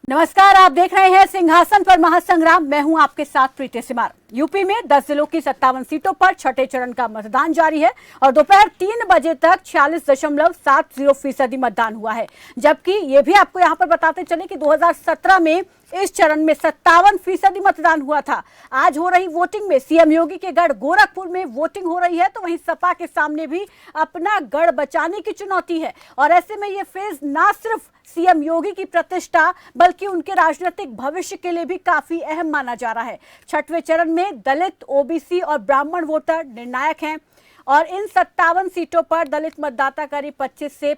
नमस्कार, आप देख रहे हैं सिंहासन पर महासंग्राम। मैं हूं आपके साथ प्रीति सिमार। यूपी में 10 जिलों की 57 सीटों पर छठे चरण का मतदान जारी है और दोपहर 3 बजे तक 46.70% मतदान हुआ है। जबकि ये भी आपको यहां पर बताते चले कि 2017 में इस चरण में 57% मतदान हुआ था। आज हो रही वोटिंग में सीएम योगी के गढ़ गोरखपुर में वोटिंग हो रही है, तो वहीं सपा के सामने भी अपना गढ़ बचाने की चुनौती है। और ऐसे में ये फेज ना सिर्फ सीएम योगी की प्रतिष्ठा बल्कि उनके राजनीतिक भविष्य के लिए भी काफी अहम माना जा रहा है। छठवें चरण में दलित, ओबीसी और ब्राह्मण वोटर निर्णायक हैं और इन 57 सीटों पर दलित मतदाता करीब 25 से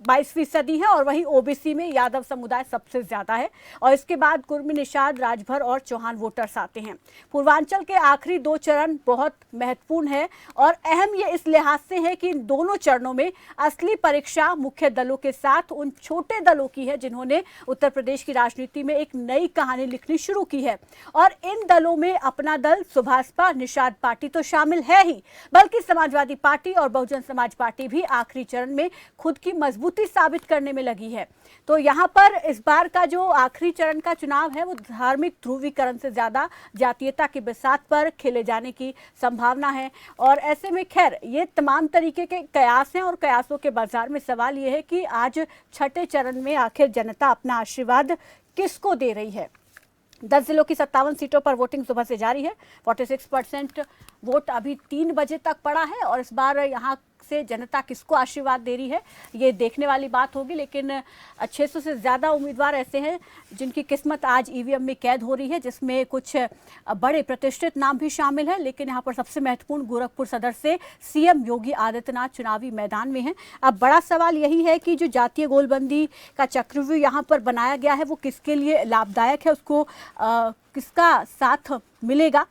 22% है और वहीं ओबीसी में यादव समुदाय सबसे ज्यादा है और इसके बाद कुर्मी, निषाद, राजभर और चौहान वोटर्स आते हैं। पूर्वांचल के आखिरी 2 चरण बहुत महत्वपूर्ण है और अहम ये इस लिहाज से है कि इन दोनों चरणों में असली परीक्षा मुख्य दलों के साथ उन छोटे दलों की है जिन्होंने उत्तर प्रदेश की राजनीति में एक नई कहानी लिखनी शुरू की है। और इन दलों में अपना दल, सुभाषपा, निषाद पार्टी तो शामिल है ही, बल्कि समाजवादी पार्टी और बहुजन समाज पार्टी भी आखिरी चरण में खुद की मजबूती साबित करने में लगी है। तो यहाँ पर इस बार का जो आखिरी चरण का चुनाव है वो धार्मिक ध्रुवीकरण से ज्यादा जातीयता की बिसात पर खेले जाने की संभावना है। और ऐसे में खैर ये तमाम तरीके के कयास हैं और कयासों के बाजार में सवाल ये है कि आज छठे चरण में आखिर जनता अपना आशीर्वाद किसको दे रही है। 10 जिलों की 57 सीटों पर वोटिंग सुबह से जारी है। 46% वोट अभी 3 बजे तक पड़ा है और इस बार यहाँ से जनता किसको आशीर्वाद दे रही है ये देखने वाली बात होगी। लेकिन 600 से ज़्यादा उम्मीदवार ऐसे हैं जिनकी किस्मत आज ईवीएम में कैद हो रही है, जिसमें कुछ बड़े प्रतिष्ठित नाम भी शामिल हैं। लेकिन यहाँ पर सबसे महत्वपूर्ण गोरखपुर सदर से सीएम योगी आदित्यनाथ चुनावी मैदान में हैं। अब बड़ा सवाल यही है कि जो जातीय गोलबंदी का चक्रव्यूह यहाँ पर बनाया गया है वो किसके लिए लाभदायक है, उसको किसका साथ मिलेगा।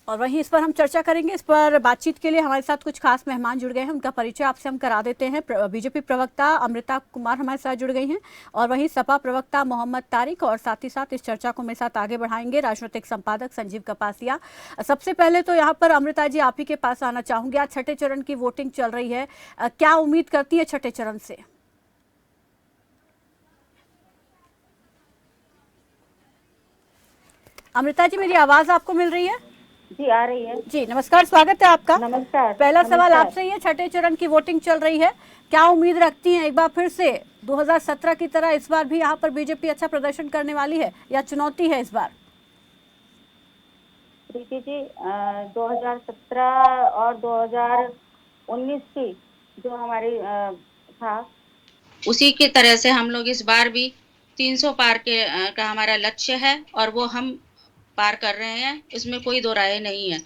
और वहीं इस पर हम चर्चा करेंगे। इस पर बातचीत के लिए हमारे साथ कुछ खास मेहमान जुड़ गए हैं, उनका परिचय आपसे हम करा देते हैं। बीजेपी प्रवक्ता अमृता कुमार हमारे साथ जुड़ गई हैं और वहीं सपा प्रवक्ता मोहम्मद तारिक, और साथ ही साथ इस चर्चा को मेरे साथ आगे बढ़ाएंगे राजनीतिक संपादक संजीव कपासिया। सबसे पहले तो यहाँ पर अमृता जी, आप ही के पास आना चाहूंगी। आज छठे चरण की वोटिंग चल रही है, क्या उम्मीद करती है छठे चरण से? अमृता जी, मेरी आवाज आपको मिल रही है? जी आ रही है। जी नमस्कार, स्वागत है आपका। नमस्कार। पहला सवाल आपसे ही है, छठे चरण की वोटिंग चल रही है, क्या उम्मीद रखती हैं एक बार फिर से 2017 की तरह इस बार भी यहाँ पर बीजेपी अच्छा प्रदर्शन करने वाली है या चुनौती है इस बार? प्रीति जी, 2017 और 2019 की जो हमारी था उसी की तरह से हम लोग इस बार भी 300 पार के का हमारा लक्ष्य है और वो हम पार कर रहे हैं, इसमें कोई दो राय नहीं है।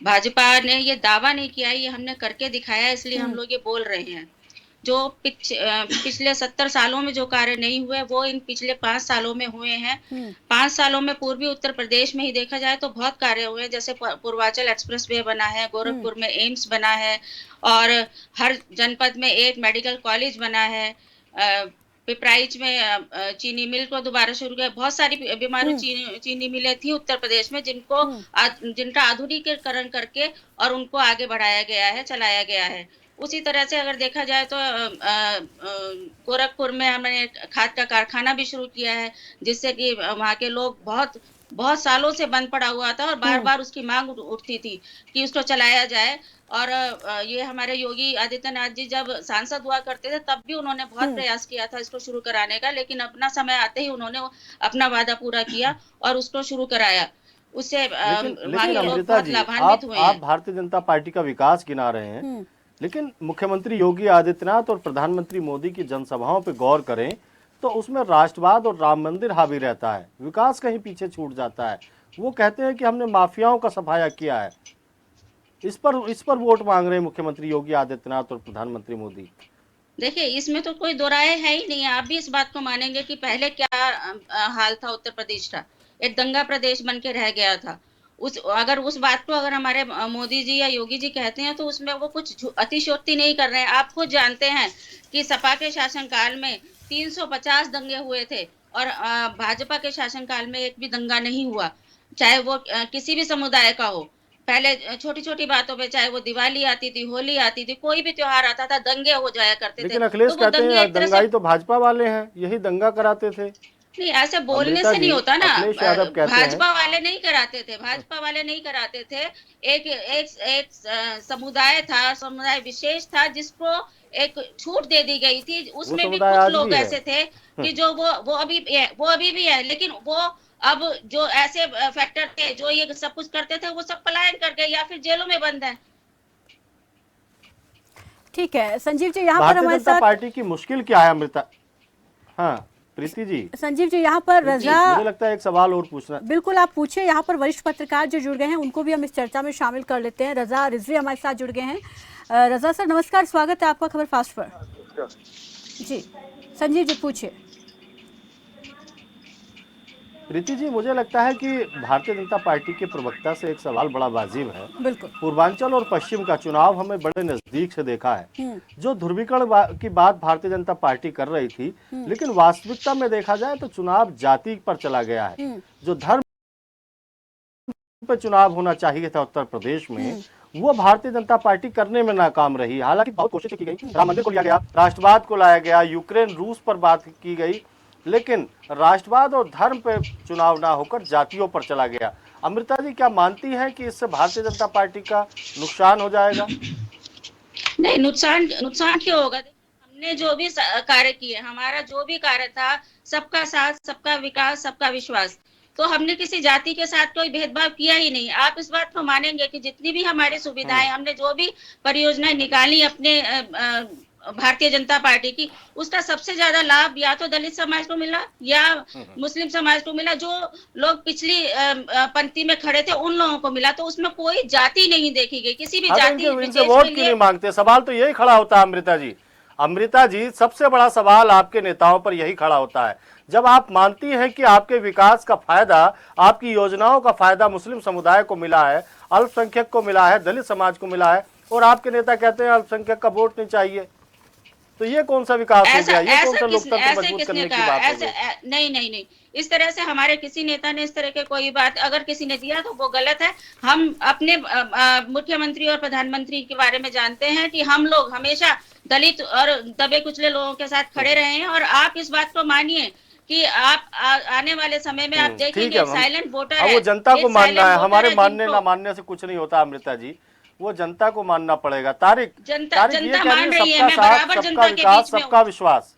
भाजपा ने ये दावा नहीं किया, ये हमने करके दिखाया, इसलिए हम लोग ये बोल रहे हैं। जो पिछले 70 सालों में जो कार्य नहीं हुए वो इन पिछले 5 सालों में हुए हैं। 5 सालों में पूर्वी उत्तर प्रदेश में ही देखा जाए तो बहुत कार्य हुए, जैसे पूर्वांचल एक्सप्रेस वे बना है, गोरखपुर में एम्स बना है और हर जनपद में एक मेडिकल कॉलेज बना है। पिपराइच में चीनी मिल को दोबारा शुरू किया। बहुत सारी बीमारी चीनी मिलें थी उत्तर प्रदेश में जिनका आधुनिकीकरण करके और उनको आगे बढ़ाया गया है, चलाया गया है। उसी तरह से अगर देखा जाए तो गोरखपुर में हमने खाद का कारखाना भी शुरू किया है, जिससे कि वहाँ के लोग बहुत सालों से बंद पड़ा हुआ था और बार बार उसकी मांग उठती थी कि उसको चलाया जाए। और ये हमारे योगी आदित्यनाथ जी जब सांसद हुआ करते थे तब भी उन्होंने बहुत प्रयास किया था इसको शुरू कराने का, लेकिन अपना समय आते ही उन्होंने अपना वादा पूरा किया और उसको शुरू कराया। उससे वहाँ के लोग बहुत लाभान्वित हुए हैं। आप भारतीय जनता पार्टी का विकास गिना रहे हैं, लेकिन मुख्यमंत्री योगी आदित्यनाथ और प्रधानमंत्री मोदी की जनसभाओं पे गौर करें तो उसमें राष्ट्रवाद और राम मंदिर हावी रहता है, विकास कहीं पीछे छूट जाता है। वो कहते हैं कि हमने माफियाओं का सफाया किया है। इस पर वोट मांग रहे हैं मुख्यमंत्री योगी आदित्यनाथ और प्रधानमंत्री मोदी। देखिए, इसमें तो कोई दो राय है ही नहीं। आप भी इस बात को मानेंगे कि पहले क्या हाल था उत्तर प्रदेश का, एक दंगा प्रदेश बन के रह गया था। उस बात को अगर हमारे मोदी जी या योगी जी कहते हैं तो उसमें वो कुछ अतिशयोक्ति नहीं कर रहे हैं। आप खुद जानते हैं कि सपा के शासनकाल में 350 दंगे हुए थे और भाजपा के शासनकाल में एक भी दंगा नहीं हुआ, चाहे वो किसी भी समुदाय का हो। पहले छोटी छोटी बातों पे, चाहे वो दिवाली आती थी, होली आती थी, कोई भी त्योहार आता था, दंगे हो जाया करते थे। लेकिन अखिलेश तो वो कहते दंगे हैं एक तरह से, दंगाई तो भाजपा वाले हैं, यही दंगा कराते थे। नहीं ऐसे बोलने अमृता से जी, नहीं होता ना। अखिलेश यादव कहते हैं, भाजपा वाले नहीं कराते थे, भाजपा वाले नहीं कराते थे। एक एक एक समुदाय था, समुदाय विशेष था, जिसको एक छूट दे दी गई थी। वो उसमें भी समुदाय कुछ आज लोग भी है। ऐसे थे कि जो वो अभी भी है, लेकिन वो अब जो ऐसे फैक्टर थे जो ये सब कुछ करते थे, वो सब पलायन कर गए या फिर जेलों में बंद है। ठीक है संजीव जी, यहाँ पर भारतीय हमारे जनता साथ पार्टी की मुश्किल क्या है अमृता? हाँ प्रीति जी, संजीव जी यहाँ पर रजा, मुझे लगता है एक सवाल और पूछना। बिल्कुल आप पूछिए। यहाँ पर वरिष्ठ पत्रकार जो जुड़ गए हैं उनको भी हम इस चर्चा में शामिल कर लेते हैं। रजा रिजवी हमारे साथ जुड़ गए हैं। रजा सर नमस्कार, स्वागत है आपका खबर फास्ट पर। जी संजीव जी पूछिए। प्रीति जी, मुझे लगता है कि भारतीय जनता पार्टी के प्रवक्ता से एक सवाल बड़ा वाजिब है। बिल्कुल। पूर्वांचल और पश्चिम का चुनाव हमें बड़े नजदीक से देखा है। जो ध्रुवीकरण की बात भारतीय जनता पार्टी कर रही थी, लेकिन वास्तविकता में देखा जाए तो चुनाव जाति पर चला गया है। जो धर्म पे चुनाव होना चाहिए था उत्तर प्रदेश में, वो भारतीय जनता पार्टी करने में नाकाम रही। हालांकि बहुत कोशिशें की गई, राम मंदिर को लिया गया, राष्ट्रवाद को लाया गया, यूक्रेन रूस पर बात की गई, लेकिन राष्ट्रवाद और धर्म पे चुनाव ना होकर जातियों पर चला गया। अमृता जी क्या मानती हैं कि इससे भारतीय जनता पार्टी का नुकसान हो जाएगा? नहीं, नुकसान क्यों होगा? हमने जो भी कार्य किए, हमारा जो भी कार्य था, सबका साथ, सबका विकास, सबका विश्वास, तो हमने किसी जाति के साथ कोई भेदभाव किया ही नहीं। आप इस बात को मानेंगे कि जितनी भी हमारी सुविधाएं, हमने जो भी परियोजनाएं निकाली अपने भारतीय जनता पार्टी की, उसका सबसे ज्यादा लाभ या तो दलित समाज को मिला या मुस्लिम समाज को मिला। जो लोग पिछली पंक्ति में खड़े थे उन लोगों को मिला। तो उसमें कोई जाति नहीं देखी गई, किसी भी जाति इनसे वोट क्यों नहीं मांगते? सवाल तो यही खड़ा होता है अमृता जी। अमृता जी, सबसे बड़ा सवाल आपके नेताओं पर यही खड़ा होता है। जब आप मानती हैं कि आपके विकास का फायदा, आपकी योजनाओं का फायदा मुस्लिम समुदाय को मिला है, अल्पसंख्यक को मिला है, दलित समाज को मिला है, और आपके नेता कहते हैं अल्पसंख्यक का वोट नहीं चाहिए, तो ये कौन सा विकास हो गया? ये कौन सा लोकतंत्र मजबूत करने की बात हो गई? नहीं, इस तरह से हमारे किसी नेता ने इस तरह के कोई बात अगर किसी ने दिया तो वो गलत है। हम अपने मुख्यमंत्री और प्रधानमंत्री के बारे में जानते हैं कि हम लोग हमेशा दलित और दबे कुचले लोगों के साथ खड़े रहे हैं। और आप इस बात को मानिए कि आप आने वाले समय में आप देखेंगे साइलेंट वोटर है। वो जनता को मानना है, हमारे मानने ना मानने से कुछ नहीं होता अमृता जी, वो जनता को मानना पड़ेगा। तारिक जनता मान रही है, मैं बराबर जनता के बीच में, सबका विश्वास।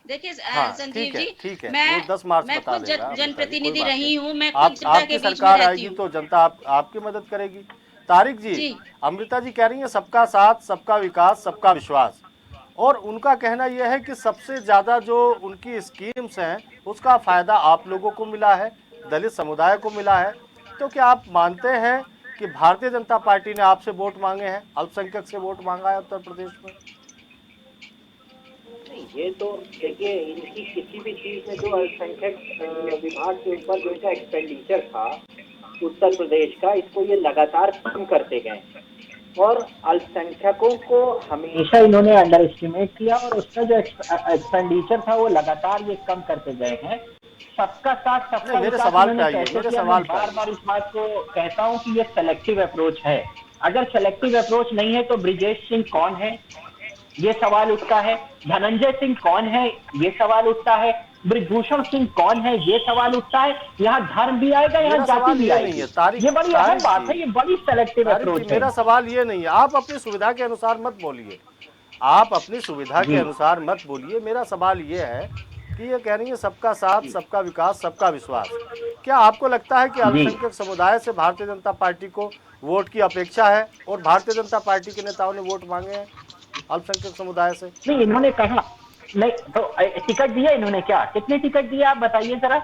देखिए संजीव जी, ठीक है, मैं 10 मार्च मैं बता खुद देगा, जनप्रतिनिधि रही हूँ, मैं खुद आपकी जनता के बीच में सरकार रहती आएगी हूँ। तो जनता आपकी मदद करेगी। तारिक जी, अमृता जी कह रही है सबका साथ, सबका विकास, सबका विश्वास, और उनका कहना यह है कि सबसे ज्यादा जो उनकी स्कीम्स हैं उसका फायदा आप लोगों को मिला है, दलित समुदाय को मिला है। तो क्या आप मानते हैं कि भारतीय जनता पार्टी ने आपसे वोट मांगे हैं, अल्पसंख्यक से वोट मांगा है उत्तर प्रदेश में? ये तो देखिए, इनकी किसी भी चीज में जो अल्पसंख्यक विभाग के ऊपर जो इनका एक्सपेंडिचर था उत्तर प्रदेश का, इसको ये लगातार कम करते गए और अल्पसंख्यकों को हमेशा इन्होंने अंडर एस्टिमेट किया और उसका जो एक्सपेंडिचर था वो लगातार ये कम करते गए हैं। सबका साथ, सबका मेरे विकास सवाल इन्होंने पे आइए, कैसे मेरे किया? सवाल मैं बार बार इस बात को कहता हूँ कि ये सेलेक्टिव अप्रोच है। अगर सेलेक्टिव अप्रोच नहीं है तो ब्रिजेश सिंह कौन है, ये सवाल उठता है। धनंजय सिंह कौन है, ये सवाल उठता है। ब्रिजभूषण सिंह कौन है, ये सवाल उठता है। यहाँ धर्म भी आएगा, यहाँ जाति भी आएगी। ये बड़ी अहम बात है, ये बड़ी सेलेक्टिव अप्रोच है। मेरा सवाल ये नहीं है, आप अपनी सुविधा के अनुसार मत बोलिए, आप अपनी सुविधा के अनुसार मत बोलिए। मेरा सवाल ये है कि ये कह रही है सबका साथ, सबका विकास, सबका विश्वास। क्या आपको लगता है कि अल्पसंख्यक समुदाय से भारतीय जनता पार्टी को वोट की अपेक्षा है और भारतीय जनता पार्टी के नेताओं ने वोट मांगे हैं अल्पसंख्यक समुदाय से? नहीं, इन्होंने कहा नहीं तो टिकट दिया इन्होंने। क्या कितने टिकट दिए आप बताइए जरा,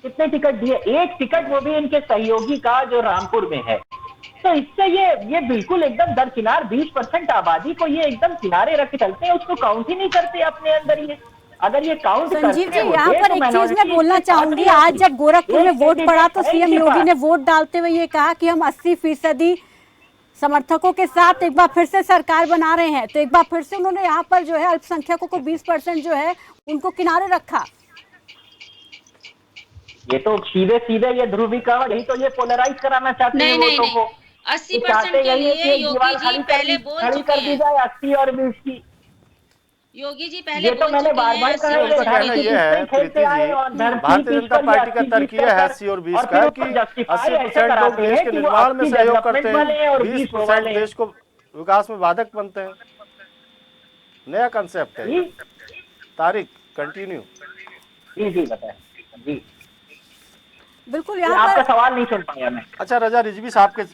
कितने टिकट दिए? एक टिकट, वो भी इनके सहयोगी का जो रामपुर में है। तो इससे ये बिल्कुल एकदम दरकिनार 20% आबादी को ये एकदम किनारे रख के चलते हैं, उसको काउंट ही नहीं करते अपने अंदर। ये अगर ये काउंट संजीव जी, यहाँ पर एक चीज मैं बोलना चाहूंगी। आज जब गोरखपुर में वोट पड़ा तो सीएम योगी ने वोट डालते हुए ये कहा कि हम 80% समर्थकों के साथ एक बार फिर से सरकार बना रहे हैं। तो एक बार फिर से उन्होंने यहाँ पर जो है अल्पसंख्यकों को 20% जो है उनको किनारे रखा। ये तो सीधे सीधे ये ध्रुवीकरण ही तो ये पोलराइज कराना चाहते हैं नहीं नहीं वोटों नहीं, को। 80% चाहते के यही है लिए कि एक योगी दीवार जी खाली पहले बोल खड़ी चुके कर दी हैं। जाए 80 और 20 की। योगी जी पहले ये तो बोल मैंने चुके बार हैं बार 80 कहा है, उनका कहना परसेंट यह है खेलते प्रीति आए जी, और धरती भारतीय पीस जनता कर पार्टी का 80 तर्क यह है 80 और 20 का कि 80% लोग देश के निर्माण में सहयोग करते हैं, 20% देश को विकास में बाधक बनते हैं। नया कंसेप्ट है ये। तारिक कंटिन्यू। जी जी बताए जी। बिल्कुल ये यहाँ आपका पर सवाल नहीं सुन पाया मैं। अच्छा रजा रिजवी साहब के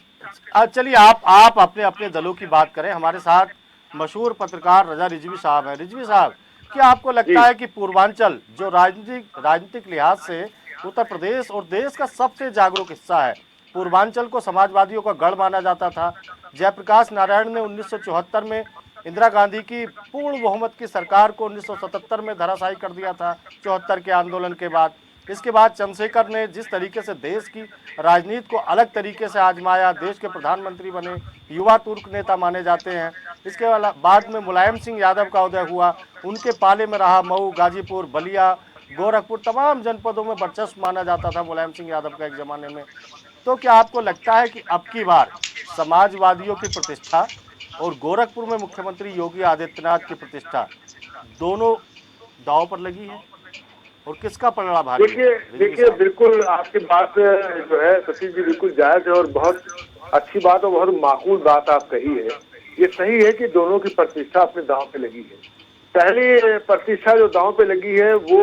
चलिए आप अपने अपने दलों की बात करें। हमारे साथ मशहूर पत्रकार रजा रिजवी साहब हैं। रिजवी साहब, क्या आपको लगता है कि पूर्वांचल जो राजनीतिक लिहाज से उत्तर प्रदेश और देश का सबसे जागरूक हिस्सा है, पूर्वांचल को समाजवादियों का गढ़ माना जाता था। जयप्रकाश नारायण ने 1974 में इंदिरा गांधी की पूर्ण बहुमत की सरकार को 1977 में धराशायी कर दिया था 74 के आंदोलन के बाद। इसके बाद चंद्रशेखर ने जिस तरीके से देश की राजनीति को अलग तरीके से आजमाया, देश के प्रधानमंत्री बने, युवा तुर्क नेता माने जाते हैं। इसके बाद में मुलायम सिंह यादव का उदय हुआ, उनके पाले में रहा मऊ, गाजीपुर, बलिया, गोरखपुर, तमाम जनपदों में वर्चस्व माना जाता था मुलायम सिंह यादव का एक जमाने में। तो क्या आपको लगता है कि अब की बार समाजवादियों की प्रतिष्ठा और गोरखपुर में मुख्यमंत्री योगी आदित्यनाथ की प्रतिष्ठा दोनों दांव पर लगी है, और किसका पलड़ा भारी है? देखिए बिल्कुल आपकी बात जो है सतीश जी बिल्कुल जायज है और बहुत अच्छी बात और बहुत माकूल बात आप कही है। ये सही है कि दोनों की प्रतिष्ठा अपने दांव पे लगी है। पहली प्रतिष्ठा जो दांव पे लगी है वो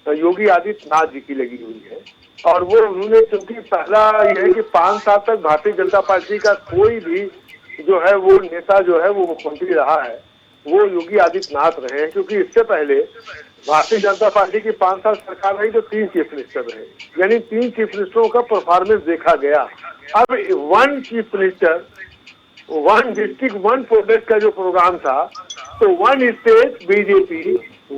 योगी आदित्यनाथ जी की लगी हुई है, और वो उन्होंने, क्योंकि पहला ये है कि 5 साल तक भारतीय जनता पार्टी का कोई भी जो है वो नेता जो है वो मुख्यमंत्री रहा है वो योगी आदित्यनाथ रहे हैं। क्योंकि इससे पहले भारतीय जनता पार्टी की 5 साल सरकार रही तो 3 चीफ मिनिस्टर रहे, यानी 3 चीफ मिनिस्टरों का परफॉर्मेंस देखा गया। अब 1 चीफ मिनिस्टर 1 डिस्ट्रिक्ट 1 प्रोजेक्ट का जो प्रोग्राम था, तो 1 स्टेट बीजेपी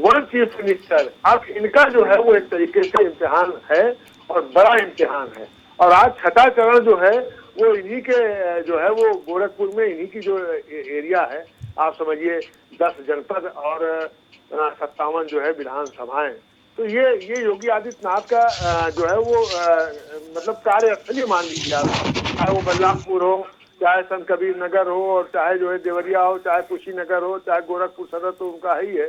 1 चीफ मिनिस्टर, अब इनका जो है वो एक तरीके से इम्तिहान है और बड़ा इम्तिहान है। और आज छठा चरण जो है वो इन्हीं के जो है वो गोरखपुर में इन्हीं की जो एरिया है, आप समझिए 10 जनपद और 57 जो है विधानसभाएं। तो ये योगी आदित्यनाथ का जो है वो मतलब कार्यस्थली मान लीजिए आप, चाहे वो बलरामपुर हो, चाहे संत कबीर नगर हो, और चाहे जो है देवरिया हो, चाहे कुशीनगर हो, चाहे गोरखपुर सदर, तो उनका ही है।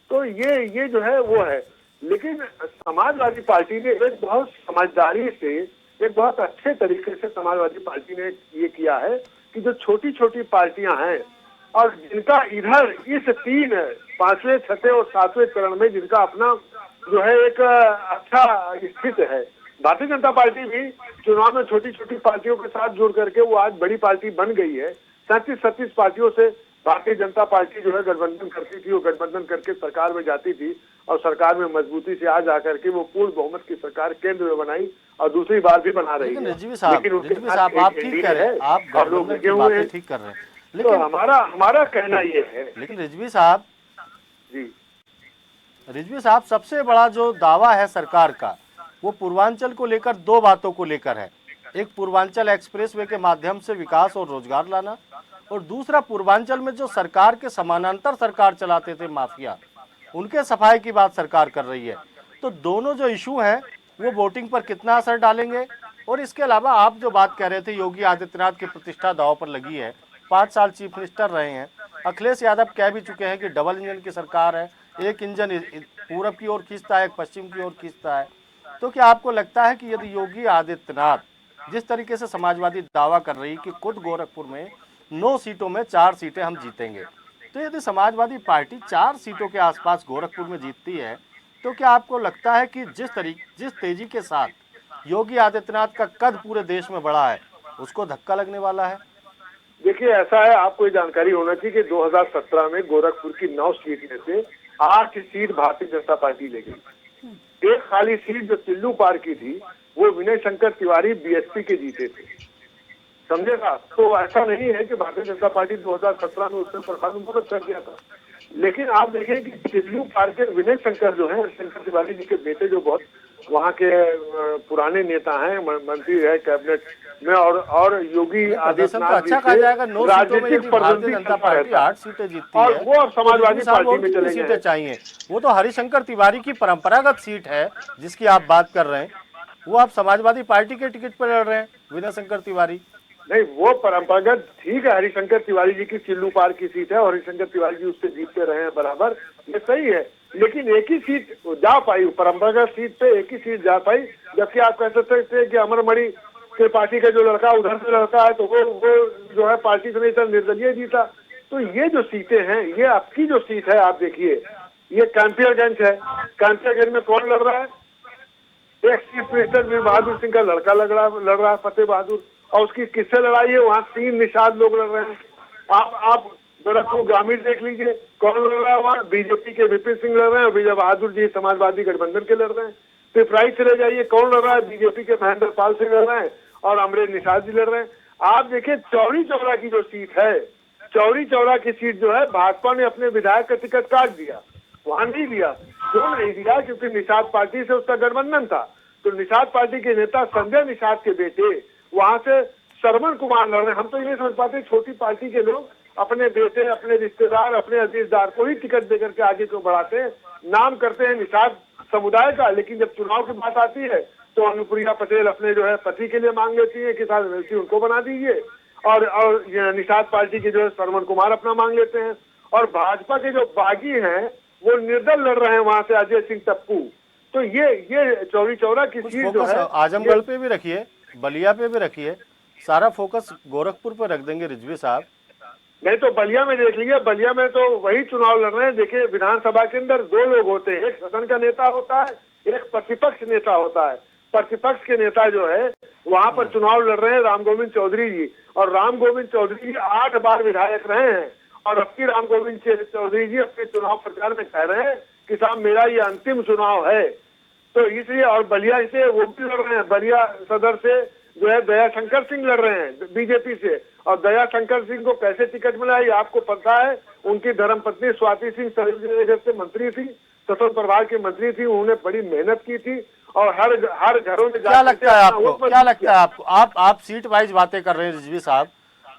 तो ये जो है वो है। लेकिन समाजवादी पार्टी ने एक बहुत समझदारी से, एक बहुत अच्छे तरीके से समाजवादी पार्टी ने ये किया है कि जो छोटी छोटी पार्टियां हैं और जिनका इधर इस 3, 5वें, 6ठे और 7वें चरण में जिनका अपना जो है एक अच्छा स्थिति है, भारतीय जनता पार्टी भी चुनाव में छोटी छोटी पार्टियों के साथ जुड़ करके वो आज बड़ी पार्टी बन गई है। 37 पार्टियों से भारतीय जनता पार्टी जो है गठबंधन करती थी, वो गठबंधन करके सरकार में जाती थी और सरकार में मजबूती से आज आकर के वो पूर्ण बहुमत की सरकार केंद्र में बनाई और दूसरी बार भी बना रही है। रिजवी साहब आप ठीक कह रहे हैं, आप गठबंधन की बातें ठीक कर रहे हैं, लेकिन तो हमारा कहना ये है। लेकिन रिजवी साहब जी, रिजवी साहब, सबसे बड़ा जो दावा है सरकार का वो पूर्वांचल को लेकर 2 बातों को लेकर है। एक पूर्वांचल एक्सप्रेसवे के माध्यम से विकास और रोजगार लाना, और दूसरा पूर्वांचल में जो सरकार के समानांतर सरकार चलाते थे माफिया, उनके सफाई की बात सरकार कर रही है। तो दोनों जो इशू हैं वो वोटिंग पर कितना असर डालेंगे? और इसके अलावा आप जो बात कह रहे थे योगी आदित्यनाथ की प्रतिष्ठा दांव पर लगी है, 5 साल चीफ मिनिस्टर रहे हैं, अखिलेश यादव कह भी चुके हैं कि डबल इंजन की सरकार है, एक इंजन पूरब की ओर खींचता है, एक पश्चिम की ओर खींचता है। तो क्या आपको लगता है कि यदि योगी आदित्यनाथ जिस तरीके से समाजवादी दावा कर रही कि खुद गोरखपुर में 9 सीटों में 4 सीटें हम जीतेंगे, तो यदि समाजवादी पार्टी 4 सीटों के आसपास गोरखपुर में जीतती है, तो क्या आपको लगता है कि जिस तेजी के साथ योगी आदित्यनाथ का कद पूरे देश में बढ़ा है उसको धक्का लगने वाला है? देखिए ऐसा है, आपको ये जानकारी होना चाहिए कि 2017 में गोरखपुर की 9 सीट में से 8 सीट भारतीय जनता पार्टी ले गई। एक खाली सीट जो तिल्लू पार की थी वो विनय शंकर तिवारी बीएसपी के जीते थे, समझेगा। तो ऐसा नहीं है कि भारतीय जनता पार्टी 2017 में उसमें परफॉर्मेंस बहुत कर दिया था। लेकिन आप देखें कि तिल्लू पार के विनय शंकर जो है, शंकर तिवारी जी के बेटे, जो बहुत वहाँ के पुराने नेता हैं, मंत्री रहे कैबिनेट में, और योगी आदित्यनाथ अच्छा कहा जाएगा 9 सीटों में यदि भारतीय जनता पार्टी 8 सीटें जीतती और है, वो अब समाजवादी पार्टी में चले सीटें चाहिए। वो तो हरिशंकर तिवारी की परंपरागत सीट है जिसकी आप बात कर रहे हैं, वो आप समाजवादी पार्टी के टिकट पर लड़ रहे हैं, विनय शंकर तिवारी। नहीं, वो परंपरागत ठीक है, हरिशंकर तिवारी जी की चिल्लू पार की सीट है और हरिशंकर तिवारी जी उससे जीतते रहे हैं बराबर, ये सही है। लेकिन एक ही सीट जा पाई, परंपरागत सीट पे एक ही सीट जा पाई, जबकि आप कह सकते थे कि अमरमणि के पार्टी का जो लड़का उधर से लड़का है तो वो जो है पार्टी से नहीं था, निर्दलीय जीता। तो ये जो सीटें हैं, ये आपकी जो सीट है, आप देखिए ये कैंपियरगंज है। कैंपियरगंज में कौन लड़ रहा है? एक चीफ मिनिस्टर वीर बहादुर सिंह का लड़का लड़ रहा है, फतेह बहादुर, और उसकी किससे लड़ाई है? वहाँ 3 निषाद लोग लड़ रहे हैं। आप गोरखपुर ग्रामीण देख लीजिए, कौन लड़ रहा है वहाँ? बीजेपी के विपिन सिंह लड़ रहे हैं, विजय बहादुर जी समाजवादी गठबंधन के लड़ रहे हैं। पिपराइच चले जाइए, कौन लड़ रहा है? बीजेपी के महेंद्र पाल सिंह लड़ रहे हैं और अमरेश निषाद जी लड़ रहे हैं। आप देखिए चौरी चौरा की जो सीट है, चौरी चौरा की सीट जो है भाजपा ने अपने विधायक का टिकट काट दिया, वहां नहीं दिया। क्यों नहीं दिया? क्योंकि निषाद पार्टी से उसका गठबंधन था। तो निषाद पार्टी के नेता संजय निषाद के बेटे वहां से श्रवण कुमार लड़ रहे हैं। हम तो ये नहीं समझ पाते, छोटी पार्टी के लोग अपने बेटे, अपने रिश्तेदार, अपने अजीजदार को ही टिकट देकर के आगे क्यों बढ़ाते हैं? नाम करते हैं निषाद समुदाय का, लेकिन जब चुनाव की बात आती है तो अनुप्रिया पटेल अपने जो है पति के लिए मांग लेती है कि साथ एमएलसी उनको बना दीजिए, और निषाद पार्टी के जो है श्रवण कुमार अपना मांग लेते हैं। और भाजपा के जो बागी हैं वो निर्दल लड़ रहे हैं वहां से, अजय सिंह टप्पू। तो ये चौरी चौरा की सीट जो है, आजमगढ़ पे भी रखिए, बलिया पे भी रखिए, सारा फोकस गोरखपुर पे रख देंगे रिजवी साहब। नहीं तो बलिया में देख लीजिए, बलिया में तो वही चुनाव लड़ रहे हैं। देखिए विधानसभा के अंदर 2 लोग होते हैं, एक सदन का नेता होता है, एक प्रतिपक्ष नेता होता है। प्रतिपक्ष के नेता जो है वहां पर चुनाव लड़ रहे हैं राम गोविंद चौधरी जी, और राम गोविंद चौधरी जी 8 बार विधायक रहे हैं। और अब की राम गोविंद चौधरी जी अपने चुनाव प्रचार में कह रहे हैं कि साहब मेरा ये अंतिम चुनाव है। तो इसलिए, और बलिया से वो भी लड़ रहे हैं, बलिया सदर से जो है दया शंकर सिंह लड़ रहे हैं बीजेपी से। और दया शंकर सिंह को कैसे टिकट मिला ये आपको पता है? उनकी धर्मपत्नी स्वाति सिंह सरकार से मंत्री थी, सशस्त्र प्रभार की मंत्री थी, उन्होंने बड़ी मेहनत की थी और हर घरों में क्या लगता है आपको? क्या लगता है आपको? आप सीट वाइज बातें कर रहे हैं रिजवी साहब,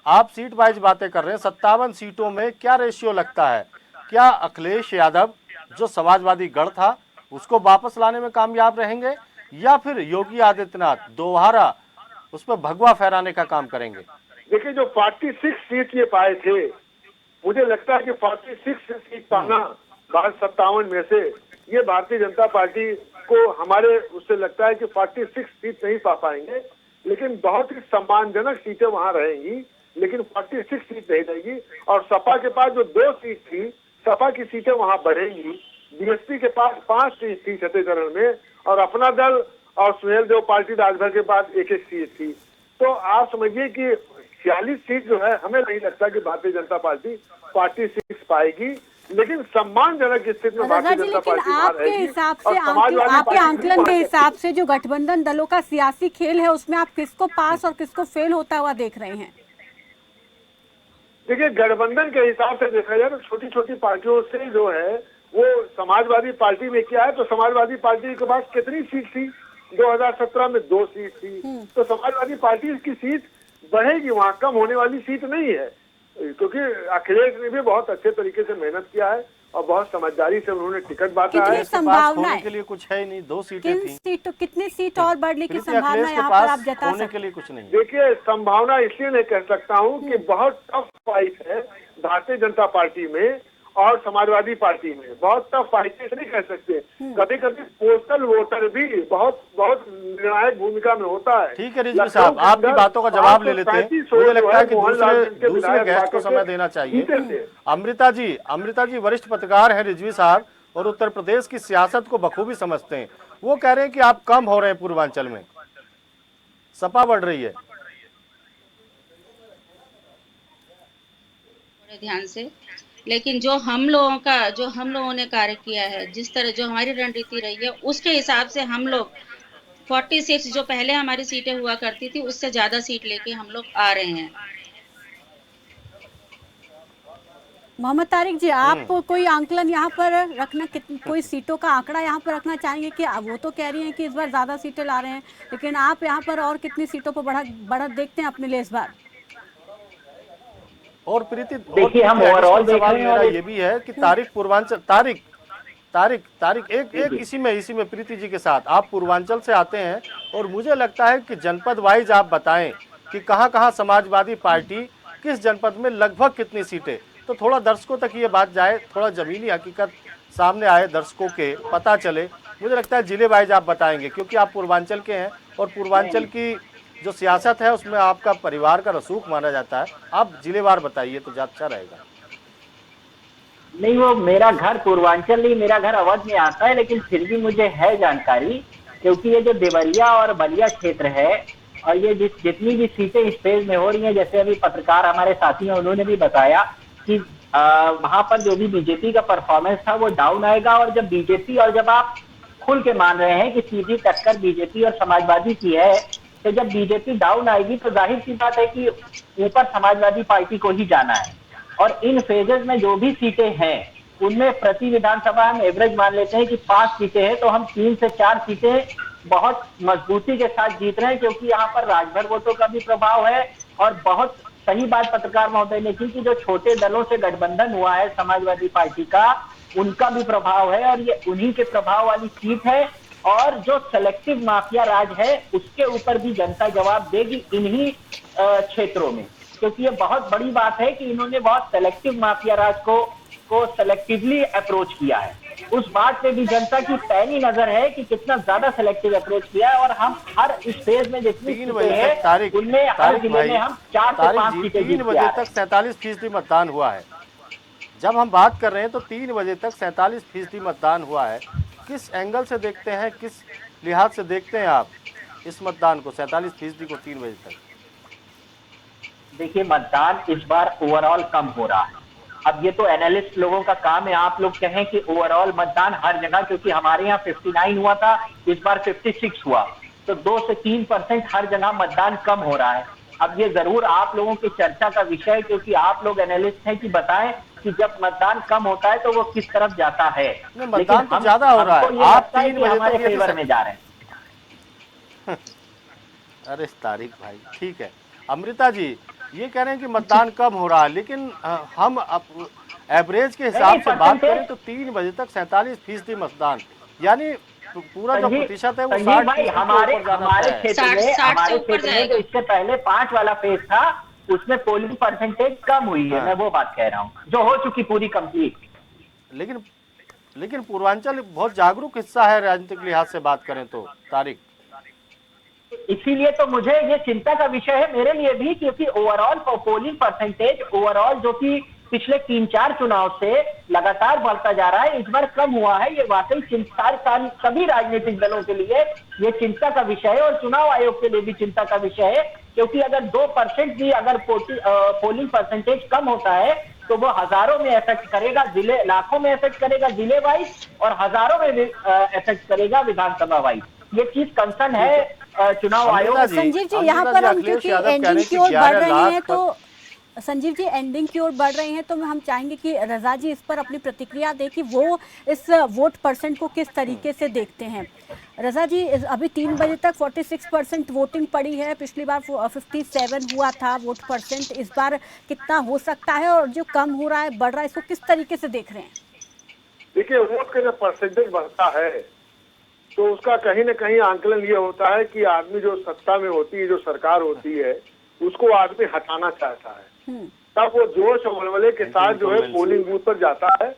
आप सीट वाइज बातें कर रहे हैं। 57 सीटों में क्या रेशियो लगता है? क्या अखिलेश यादव जो समाजवादी गढ़ था उसको वापस लाने में कामयाब रहेंगे, या फिर योगी आदित्यनाथ दोबारा उस पर भगवा फहराने का काम करेंगे? देखिए जो 46 सीट ये पाए थे, मुझे लगता है कि 46 सीट पाना 57 में से, ये भारतीय जनता पार्टी को हमारे उससे लगता है कि 46 सीट नहीं पा पाएंगे, लेकिन बहुत ही सम्मानजनक सीटें वहां रहेंगी, लेकिन 46 सीट नहीं रहेगी। और सपा के पास जो 2 सीट थी, सपा की सीटें वहां बढ़ेंगी। बीएसपी के पास 5 सीट थी छठे चरण में, और अपना दल और सुहेल देव पार्टी राजभर के पास 1-1 सीट थी। तो आप समझिए कि 46 सीट जो है, हमें नहीं लगता कि भारतीय जनता पार्टी 46 पाएगी, लेकिन सम्मानजनक स्थिति में भारतीय जनता पार्टी आपके हिसाब से, आपके आंकलन के हिसाब से जो गठबंधन दलों का सियासी खेल है उसमें आप किसको पास और किसको फेल होता हुआ देख रहे हैं? देखिए गठबंधन के हिसाब से देखा जाए तो छोटी छोटी पार्टियों से जो है वो समाजवादी पार्टी में क्या है, तो समाजवादी पार्टी के पास कितनी सीट थी? 2017 में 2 सीट थी। तो समाजवादी पार्टी की सीट बढ़ेगी, वहां कम होने वाली सीट नहीं है, क्योंकि अखिलेश ने भी बहुत अच्छे तरीके से मेहनत किया है और बहुत समझदारी से उन्होंने टिकट बांटा है। संभावना के लिए कुछ है नहीं, 2 सीटें थी। कितनी सीट और बढ़ने की संभावना यहाँ पर आप जता सकते? के लिए कुछ नहीं। देखिए संभावना इसलिए नहीं कह सकता हूँ कि बहुत टफ फाइट है भारतीय जनता पार्टी में और समाजवादी पार्टी में, बहुत टफ फाइट नहीं कह सकते। कभी कभी पोस्टल वोटर भी बहुत निर्णायक भूमिका में होता है। ठीक है रिजवी साहब, आपकी बातों का जवाब ले लेते हैं। मुझे लगता है कि दूसरे गेस्ट को समय देना चाहिए। अमृता जी वरिष्ठ पत्रकार हैं रिजवी साहब, और उत्तर प्रदेश की सियासत को बखूबी समझते हैं। वो कह रहे हैं कि आप कम हो रहे हैं पूर्वांचल में, सपा बढ़ रही है। ध्यान से, लेकिन जो हम लोगों ने कार्य किया है, जिस तरह जो हमारी रणनीति रही है, उसके हिसाब से हम लोग 46 जो पहले हमारी सीटें हुआ करती थी उससे ज्यादा सीट लेके हम लोग आ रहे हैं। मोहम्मद तारिक जी, आप कोई आंकलन यहाँ पर रखना, कोई सीटों का आंकड़ा यहाँ पर रखना चाहेंगे कि वो तो कह रही हैं कि इस बार ज्यादा सीटें ला रहे हैं, लेकिन आप यहाँ पर और कितनी सीटों पर बढ़त देखते हैं अपने लिए इस बार? और प्रीति, देखिए हम ओवरऑल देख रहे हैं, ये भी है कि तारिक तारिक एक इसी में प्रीति जी के साथ, आप पूर्वांचल से आते हैं और मुझे लगता है कि जनपद वाइज आप बताएं कि कहां समाजवादी पार्टी किस जनपद में लगभग कितनी सीटें, तो थोड़ा दर्शकों तक ये बात जाए, थोड़ा जमीनी हकीकत सामने आए, दर्शकों के पता चले। मुझे लगता है जिले वाइज आप बताएंगे क्योंकि आप पूर्वांचल के हैं और पूर्वांचल की जो सियासत है उसमें आपका परिवार का रसूख माना जाता है। आप जिलेवार बताइए तो ज़्यादा अच्छा रहेगा। नहीं, वो मेरा घर पूर्वांचल नहीं, मेरा घर अवध में आता है, लेकिन फिर भी मुझे है जानकारी, क्योंकि ये जो देवरिया और बलिया क्षेत्र है और ये जितनी भी सीटें इस फेज में हो रही हैं, जैसे अभी पत्रकार हमारे साथी हैं उन्होंने भी बताया कि वहां पर जो भी बीजेपी का परफॉर्मेंस था वो डाउन आएगा। और जब बीजेपी और जब आप खुल के मान रहे हैं कि सीधी टक्कर बीजेपी और समाजवादी की है, तो जब बीजेपी डाउन आएगी तो जाहिर सी बात है कि ऊपर समाजवादी पार्टी को ही जाना है। और इन फेजेस में जो भी सीटें हैं उनमें प्रति विधानसभा हम एवरेज मान लेते हैं कि 5 सीटें हैं, तो हम 3 से 4 सीटें बहुत मजबूती के साथ जीत रहे हैं, क्योंकि यहाँ पर राजभर वोटों का भी प्रभाव है। और बहुत सही बात पत्रकार महोदय ने की कि जो छोटे दलों से गठबंधन हुआ है समाजवादी पार्टी का, उनका भी प्रभाव है और ये उन्हीं के प्रभाव वाली सीट है। और जो सेलेक्टिव माफिया राज है उसके ऊपर भी जनता जवाब देगी इन्हीं क्षेत्रों में, क्योंकि ये बहुत बड़ी बात है कि इन्होंने बहुत सेलेक्टिव माफिया राज को सेलेक्टिवली अप्रोच किया है। उस बात पे भी जनता की पैनी नजर है कि कितना ज्यादा सेलेक्टिव अप्रोच किया है। और हम हर इस फेज में जितनी 3 बजे तक तारिक उनमें हर जिले में हम 4 से 5 सीटें 3 बजे तक 47% मतदान हुआ है। जब हम बात कर रहे हैं तो 3 बजे तक 47% मतदान हुआ है। किस एंगल से देखते हैं, किस लिहाज से देखते हैं आप इस मतदान को, 47% को 3 बजे तक? देखिए, मतदान इस बार ओवरऑल कम हो रहा है। अब ये तो एनालिस्ट लोगों का काम है, आप लोग कहें कि ओवरऑल मतदान हर जगह, क्योंकि हमारे यहाँ 59 हुआ था, इस बार 56 हुआ, तो 2 से 3% हर जगह मतदान कम हो रहा है। अब ये जरूर आप लोगों की चर्चा का विषय है, क्योंकि आप लोग एनालिस्ट हैं, कि बताएं कि जब मतदान कम होता है तो वो किस तरफ जाता है। मतदान तो ज्यादा हो रहा है, आप 3 बजे हमारे तक फेवर में जा रहे हैं। अरे तारिक भाई ठीक है। अमृता जी ये कह रहे हैं कि मतदान कम हो रहा है, लेकिन हम एवरेज के हिसाब से बात करें तो 3 बजे तक 47% मतदान, यानी पूरा जो प्रतिशत है वो 60 भाई हमारे क्षेत्र में जो इससे पहले 5 वाला फेज था उसमें पोलिंग परसेंटेज कम हुई है। मैं वो बात कह रहा हूँ जो हो चुकी पूरी कंप्लीट। लेकिन पूर्वांचल बहुत जागरूक हिस्सा है राजनीतिक लिहाज से बात करें तो तारिक, इसीलिए तो मुझे ये चिंता का विषय है मेरे लिए भी, क्योंकि ओवरऑल पोलिंग परसेंटेज ओवरऑल जो कि पिछले 3-4 चुनाव से लगातार बढ़ता जा रहा है, इस बार कम हुआ है। ये वाकई सभी राजनीतिक दलों के लिए ये चिंता का विषय है और चुनाव आयोग के लिए भी चिंता का विषय है, क्योंकि अगर 2% भी अगर पोलिंग परसेंटेज कम होता है तो वो हजारों में इफेक्ट करेगा, जिले लाखों में इफेक्ट करेगा जिले वाइज, और हजारों में इफेक्ट करेगा विधानसभा वाइज। ये चीज कंसर्न है चुनाव आयोग। संजीव जी यहाँ पर हम क्योंकि एंडिंग की ओर बढ़ रहे हैं तो संजीव जी एंडिंग की ओर बढ़ रहे हैं तो हम चाहेंगे कि रजा जी इस पर अपनी प्रतिक्रिया दें कि वो इस वोट परसेंट को किस तरीके से देखते हैं। रजा जी अभी 3 बजे तक 46% वोटिंग पड़ी है, पिछली बार 57 हुआ था वोट परसेंट, इस बार कितना हो सकता है और जो कम हो रहा है बढ़ रहा है इसको किस तरीके से देख रहे हैं? देखिए, वोट का जब परसेंटेज बढ़ता है तो उसका कहीं न कहीं आंकलन ये होता है कि आदमी जो सत्ता में होती है, जो सरकार होती है, उसको आदमी हटाना चाहता है। तब वो जोश और वलवले के साथ जो है पोलिंग बूथ पर जाता है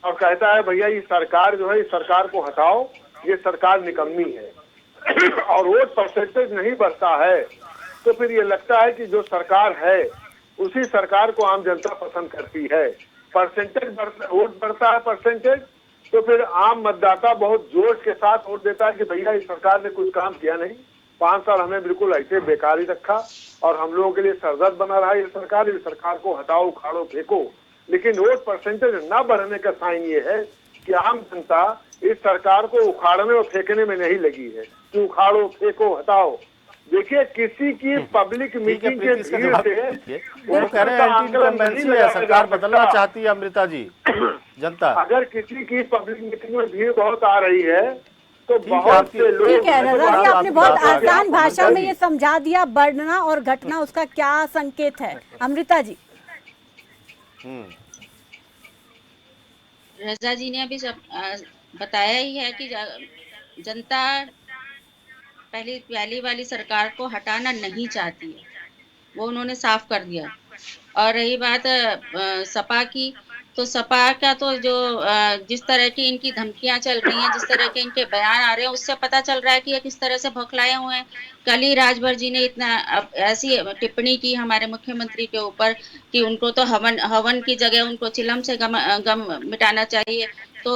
और कहता है भैया ये सरकार जो है, इस सरकार को हटाओ, ये सरकार निकम्मी है। और वोट परसेंटेज नहीं बढ़ता है तो फिर ये लगता है कि जो सरकार है उसी सरकार को आम जनता पसंद करती है। वोट बढ़ता है परसेंटेज, तो फिर आम मतदाता बहुत जोश के साथ वोट देता है कि भैया इस सरकार ने कुछ काम किया नहीं, 5 साल हमने बिल्कुल ऐसे बेकार ही रखा और हम लोगों के लिए सरदर्द बना रहा है ये सरकार को हटाओ, उखाड़ो, फेंको। लेकिन वोट परसेंटेज न बढ़ने का साइन ये है कि आम जनता इस सरकार को उखाड़ने और फेंकने में नहीं लगी है कि उखाड़ो, फेंको, हटाओ। देखिए, किसी की पब्लिक मीटिंग के भीड़ से वो कह रहे हैं एंटी है, सरकार बदलना चाहती है। अमृता जी जनता अगर किसी की पब्लिक मीटिंग में भीड़ बहुत आ रही है तो बहुत से लोग, ठीक है रजा जी आपने बहुत आसान भाषा में ये समझा दिया बढ़ना और घटना उसका क्या संकेत है। अमृता जी रजा जी ने अभी बताया ही है कि जनता पहली वाली सरकार को हटाना नहीं चाहती है, वो उन्होंने साफ कर दिया। और रही बात सपा की, तो सपा का तो जो जिस तरह की इनकी धमकियां चल रही हैं, जिस तरह के इनके बयान आ रहे हैं, उससे पता चल रहा है कि ये किस तरह से बौखलाए हुए हैं। कल ही राजभर जी ने इतना ऐसी टिप्पणी की हमारे मुख्यमंत्री के ऊपर कि उनको तो हवन की जगह उनको चिलम से गम मिटाना चाहिए। तो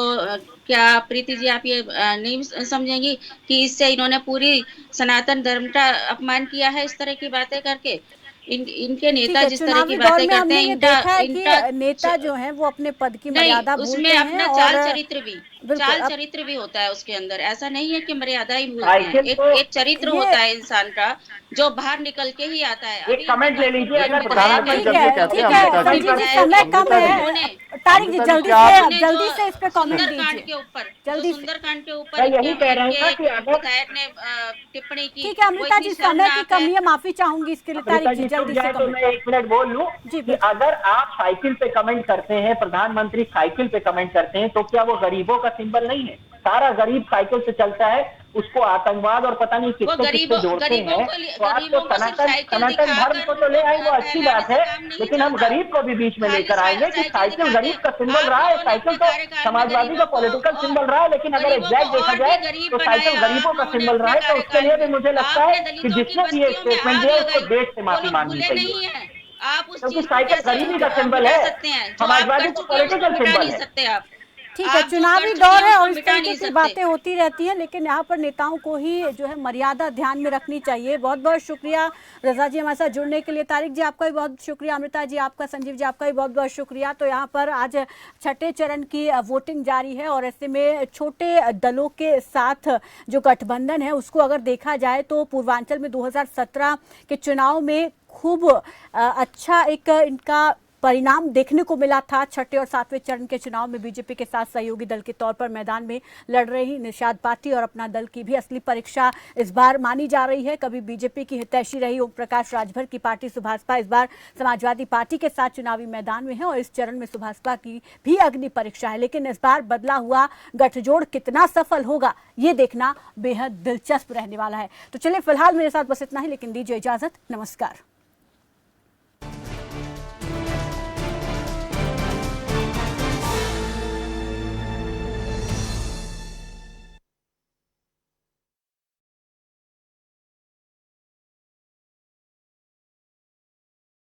क्या प्रीति जी आप ये नहीं समझेंगी कि इससे इन्होंने पूरी सनातन धर्म का अपमान किया है इस तरह की बातें करके? इनके नेता जिस तरह की बातें करते हैं, देखा है कि नेता जो हैं वो अपने पद की मर्यादा भूलते हैं अपना और चाल चरित्र भी होता है उसके अंदर। ऐसा नहीं है कि मर्यादा ही भूलते हैं, एक चरित्र होता है इंसान का जो बाहर निकल के ही आता है। एक कमेंट ले लीजिए अगर ठीक है संजीव जी, समय कम है। तारिक जी जल्दी से इस पे कमेंट दीजिए, जल्दी से। सुंदरकांड के ऊपर यही कह रहे हैं कि विधायक ने टिप्पणी की। ठीक है अमृता जी, समय की कमी है, माफी चाहूंगी इसके लिए। तारिक जी जल्दी से तो मैं 1 मिनट बोल लूं कि अगर आप साइकिल पे कमेंट करते हैं, प्रधानमंत्री साइकिल पे कमेंट करते हैं, तो क्या वो गरीबों का सिंबल नहीं है? सारा गरीब साइकिल से चलता है, उसको आतंकवाद और पता नहीं किससे जोड़ते हैं। तो आप तो सनातन धर्म को तो ले आए, वो अच्छी बात है, लेकिन हम गरीब को भी बीच में लेकर आएंगे कि साइकिल गरीब का सिंबल रहा है। साइकिल तो समाजवादी का पॉलिटिकल सिंबल रहा है, लेकिन अगर एग्जैक्ट देखा जाए तो साइकिल गरीबों का सिंबल रहा है। तो उसके लिए भी मुझे लगता है कि जिसने भी ये स्टेटमेंट दिया उसको देश से माफी मांगनी चाहिए, क्योंकि साइकिल गरीबी का सिंबल है, समाजवादी का पॉलिटिकल सिंबल है। ठीक है, चुनावी दौर है और इस तरीके की बातें होती रहती हैं, लेकिन यहाँ पर नेताओं को ही जो है मर्यादा ध्यान में रखनी चाहिए। बहुत बहुत शुक्रिया रजा जी हमारे साथ जुड़ने के लिए। तारिक जी आपका भी बहुत शुक्रिया, अमृता जी आपका, संजीव जी आपका भी बहुत बहुत शुक्रिया। तो यहाँ पर आज छठे चरण की वोटिंग जारी है और ऐसे में छोटे दलों के साथ जो गठबंधन है उसको अगर देखा जाए तो पूर्वांचल में 2017 के चुनाव में खूब अच्छा एक इनका परिणाम देखने को मिला था। छठे और सातवें चरण के चुनाव में बीजेपी के साथ सहयोगी दल के तौर पर मैदान में लड़ रही निषाद पार्टी और अपना दल की भी असली परीक्षा इस बार मानी जा रही है। कभी बीजेपी की हितैषी रही ओम प्रकाश राजभर की पार्टी सुभाषपा इस बार समाजवादी पार्टी के साथ चुनावी मैदान में है और इस चरण में सुभाषपा की भी अग्नि परीक्षा है। लेकिन इस बार बदला हुआ गठजोड़ कितना सफल होगा ये देखना बेहद दिलचस्प रहने वाला है। तो चलिए फिलहाल मेरे साथ बस इतना ही, लेकिन दीजिए इजाजत, नमस्कार।